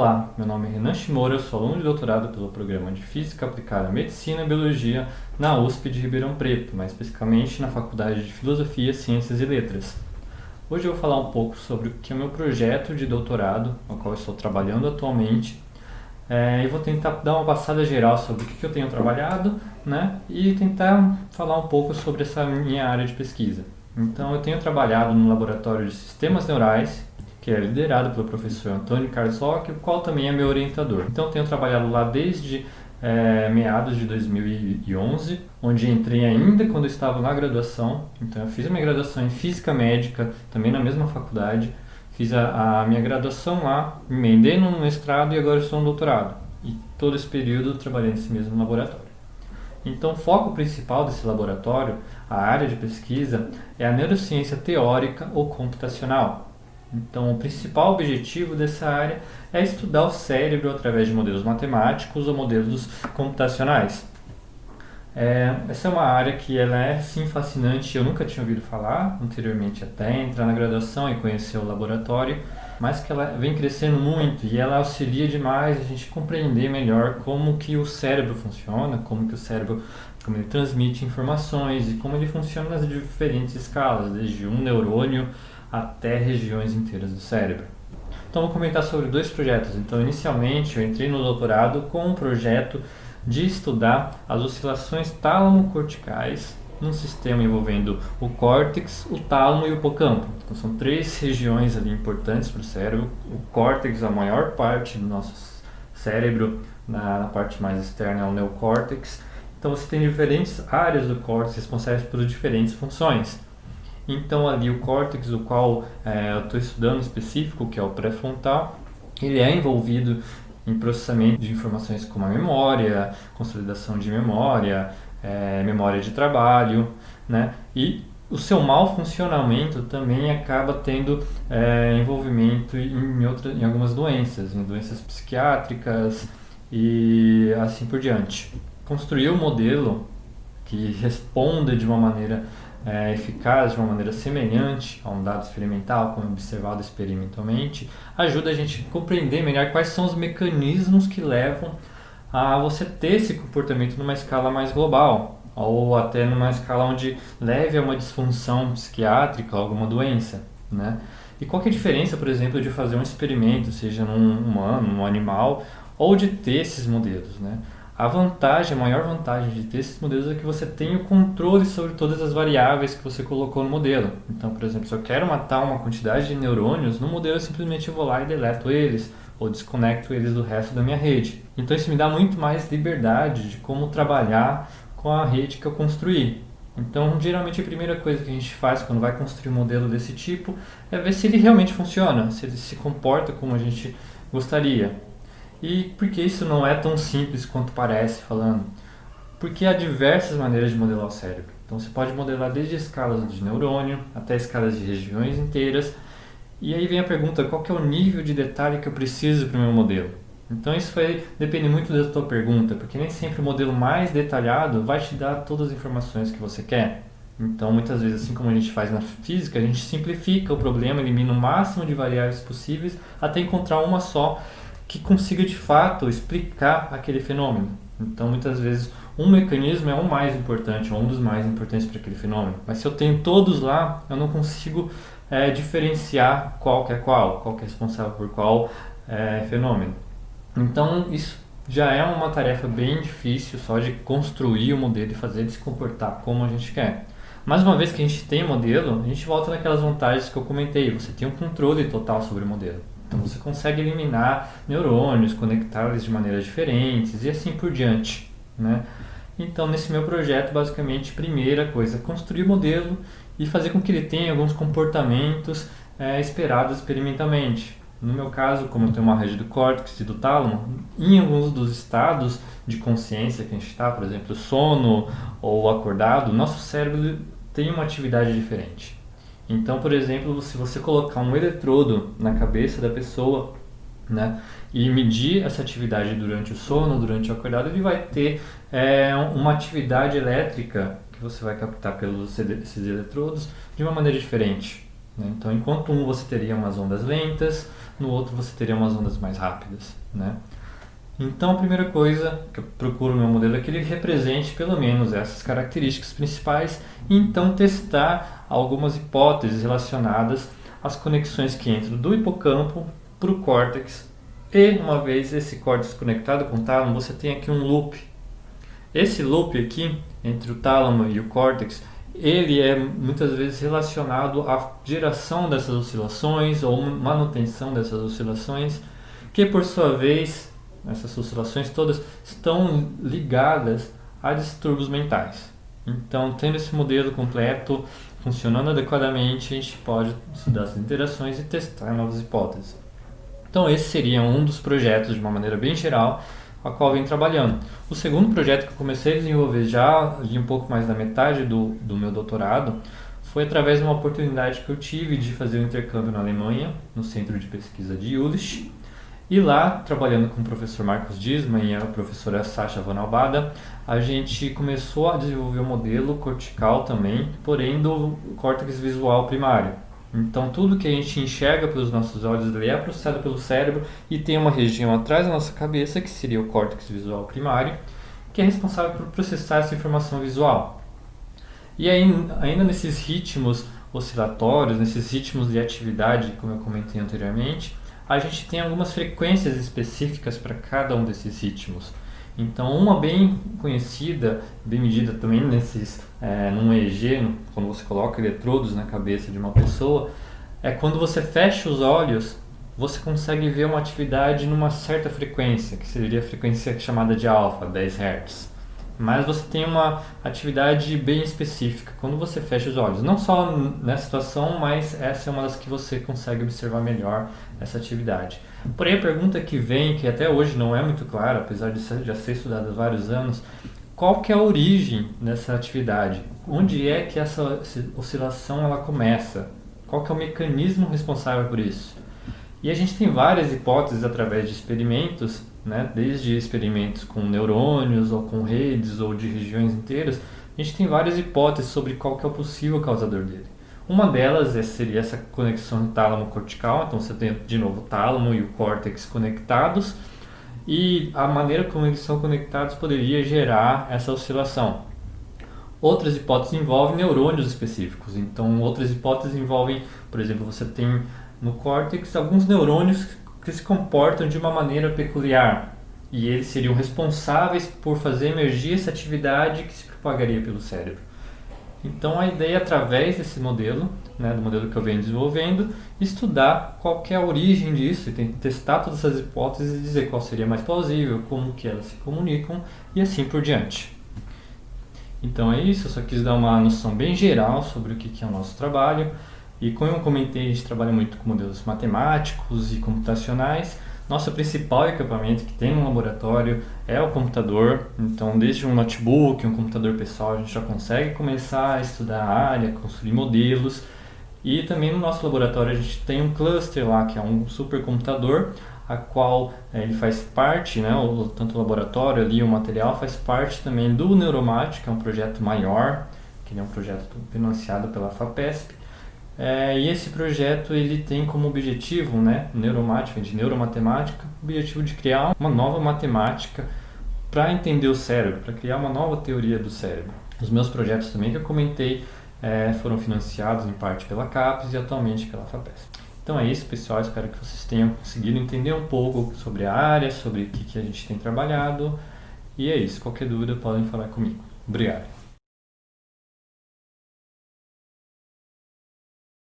Olá, meu nome é Renan Shimura, eu sou aluno de doutorado pelo programa de Física Aplicada à Medicina e Biologia na USP de Ribeirão Preto, mais especificamente na Faculdade de Filosofia, Ciências e Letras. Hoje eu vou falar um pouco sobre o que é o meu projeto de doutorado, no qual eu estou trabalhando atualmente, e vou tentar dar uma passada geral sobre o que eu tenho trabalhado, né, e tentar falar um pouco sobre essa minha área de pesquisa. Então eu tenho trabalhado no Laboratório de Sistemas Neurais, que é liderado pelo professor Antônio Carlos Roque, o qual também é meu orientador. Então tenho trabalhado lá desde meados de 2011, onde entrei ainda quando eu estava na graduação. Então eu fiz a minha graduação em Física Médica, também na mesma faculdade. Fiz a minha graduação lá, emendei no mestrado e agora estou no doutorado. E todo esse período eu trabalhei nesse mesmo laboratório. Então o foco principal desse laboratório, a área de pesquisa, é a neurociência teórica ou computacional. Então, o principal objetivo dessa área é estudar o cérebro através de modelos matemáticos ou modelos computacionais. Essa é uma área que ela é sim fascinante, eu nunca tinha ouvido falar anteriormente até entrar na graduação e conhecer o laboratório, mas que ela vem crescendo muito e ela auxilia demais a gente compreender melhor como que o cérebro funciona, como ele transmite informações e como ele funciona nas diferentes escalas, desde um neurônio até regiões inteiras do cérebro. Então, vou comentar sobre dois projetos. Então, inicialmente, eu entrei no doutorado com um projeto de estudar as oscilações tálamo-corticais num sistema envolvendo o córtex, o tálamo e o hipocampo. Então, são três regiões ali importantes para o cérebro. O córtex, a maior parte do nosso cérebro, na parte mais externa é o neocórtex. Então, você tem diferentes áreas do córtex responsáveis por diferentes funções. Então ali o córtex, o qual eu estou estudando específico, que é o pré-frontal, ele é envolvido em processamento de informações como a memória, consolidação de memória, memória de trabalho, né? E o seu mau funcionamento também acaba tendo envolvimento em algumas doenças, em doenças psiquiátricas e assim por diante. Construir um modelo que responda de uma maneira eficaz, de uma maneira semelhante a um dado experimental, como observado experimentalmente, ajuda a gente a compreender melhor quais são os mecanismos que levam a você ter esse comportamento numa escala mais global, ou até numa escala onde leve a uma disfunção psiquiátrica, alguma doença, né? E qual que é a diferença, por exemplo, de fazer um experimento, seja num humano, num animal, ou de ter esses modelos, né? A maior vantagem de ter esses modelos é que você tem o controle sobre todas as variáveis que você colocou no modelo. Então, por exemplo, se eu quero matar uma quantidade de neurônios, no modelo eu simplesmente vou lá e deleto eles, ou desconecto eles do resto da minha rede. Então isso me dá muito mais liberdade de como trabalhar com a rede que eu construí. Então, geralmente a primeira coisa que a gente faz quando vai construir um modelo desse tipo é ver se ele realmente funciona, se ele se comporta como a gente gostaria. E por que isso não é tão simples quanto parece falando? Porque há diversas maneiras de modelar o cérebro. Então você pode modelar desde escalas de neurônio até escalas de regiões inteiras. E aí vem a pergunta, qual que é o nível de detalhe que eu preciso para o meu modelo? Então isso depende muito da tua pergunta, porque nem sempre o modelo mais detalhado vai te dar todas as informações que você quer. Então muitas vezes, assim como a gente faz na física, a gente simplifica o problema, elimina o máximo de variáveis possíveis até encontrar uma só que consiga de fato explicar aquele fenômeno. Então muitas vezes um mecanismo é o mais importante, ou um dos mais importantes para aquele fenômeno, mas se eu tenho todos lá, eu não consigo diferenciar qual que é responsável por qual fenômeno. Então isso já é uma tarefa bem difícil só de construir o modelo e fazer ele se comportar como a gente quer. Mas uma vez que a gente tem o modelo, a gente volta naquelas vantagens que eu comentei, você tem um controle total sobre o modelo. Então você consegue eliminar neurônios, conectá-los de maneiras diferentes e assim por diante, né? Então nesse meu projeto, basicamente, primeira coisa, construir o modelo e fazer com que ele tenha alguns comportamentos esperados experimentalmente. No meu caso, como eu tenho uma rede do córtex e do tálamo, em alguns dos estados de consciência que a gente está, por exemplo, sono ou acordado, nosso cérebro tem uma atividade diferente. Então, por exemplo, se você colocar um eletrodo na cabeça da pessoa, né, e medir essa atividade durante o sono, durante o acordado, ele vai ter uma atividade elétrica que você vai captar pelos esses eletrodos de uma maneira diferente. né? Então, enquanto um você teria umas ondas lentas, no outro você teria umas ondas mais rápidas, né? Então, a primeira coisa que eu procuro no meu modelo é que ele represente pelo menos essas características principais e então testar algumas hipóteses relacionadas às conexões que entram do hipocampo para o córtex. E, uma vez esse córtex conectado com o tálamo, você tem aqui um loop. Esse loop aqui, entre o tálamo e o córtex, ele é muitas vezes relacionado à geração dessas oscilações ou manutenção dessas oscilações, que por sua vez, essas oscilações todas estão ligadas a distúrbios mentais. Então, tendo esse modelo completo, funcionando adequadamente, a gente pode estudar essas interações e testar novas hipóteses. Então, esse seria um dos projetos, de uma maneira bem geral, a qual eu venho trabalhando. O segundo projeto que eu comecei a desenvolver já ali um pouco mais da metade do meu doutorado foi através de uma oportunidade que eu tive de fazer um intercâmbio na Alemanha, no Centro de Pesquisa de Jülich. E lá, trabalhando com o professor Marcos Diesmann e a professora Sasha Van Albada, a gente começou a desenvolver um modelo cortical também, porém do córtex visual primário. Então, tudo que a gente enxerga pelos nossos olhos é processado pelo cérebro e tem uma região atrás da nossa cabeça, que seria o córtex visual primário, que é responsável por processar essa informação visual. E aí, ainda nesses ritmos oscilatórios, nesses ritmos de atividade, como eu comentei anteriormente, a gente tem algumas frequências específicas para cada um desses ritmos. Então, uma bem conhecida, bem medida também num EEG, quando você coloca eletrodos na cabeça de uma pessoa, é quando você fecha os olhos, você consegue ver uma atividade numa certa frequência, que seria a frequência chamada de alfa, 10 Hz. Mas você tem uma atividade bem específica quando você fecha os olhos. Não só nessa situação, mas essa é uma das que você consegue observar melhor essa atividade. Porém, a pergunta que vem, que até hoje não é muito clara, apesar de já ser estudada há vários anos, qual que é a origem dessa atividade? Onde é que essa oscilação ela começa? Qual que é o mecanismo responsável por isso? E a gente tem várias hipóteses através de experimentos, né? Desde experimentos com neurônios ou com redes ou de regiões inteiras, a gente tem várias hipóteses sobre qual que é o possível causador dele. Uma delas seria essa conexão tálamo-cortical, então você tem de novo o tálamo e o córtex conectados, e a maneira como eles são conectados poderia gerar essa oscilação. Outras hipóteses envolvem neurônios específicos, então outras hipóteses envolvem, por exemplo, você tem no córtex alguns neurônios que se comportam de uma maneira peculiar e eles seriam responsáveis por fazer emergir essa atividade que se propagaria pelo cérebro. Então a ideia é, através desse modelo, né, do modelo que eu venho desenvolvendo, estudar qual que é a origem disso e testar todas essas hipóteses e dizer qual seria mais plausível, como que elas se comunicam e assim por diante. Então é isso, eu só quis dar uma noção bem geral sobre o que é o nosso trabalho. E como eu comentei, a gente trabalha muito com modelos matemáticos e computacionais. Nosso principal equipamento que tem no laboratório é o computador. Então, desde um notebook, um computador pessoal, a gente já consegue começar a estudar a área, construir modelos. E também no nosso laboratório a gente tem um cluster lá, que é um supercomputador, a qual ele faz parte, né, tanto o laboratório ali, o material, faz parte também do Neuromate, que é um projeto maior, que é um projeto financiado pela FAPESP. E esse projeto ele tem como objetivo, né, Neuromate, de neuromatemática, o objetivo de criar uma nova matemática para entender o cérebro, para criar uma nova teoria do cérebro. Os meus projetos também que eu comentei foram financiados em parte pela CAPES e atualmente pela FAPESP. Então é isso, pessoal, espero que vocês tenham conseguido entender um pouco sobre a área, sobre o que a gente tem trabalhado, e é isso, qualquer dúvida podem falar comigo. Obrigado.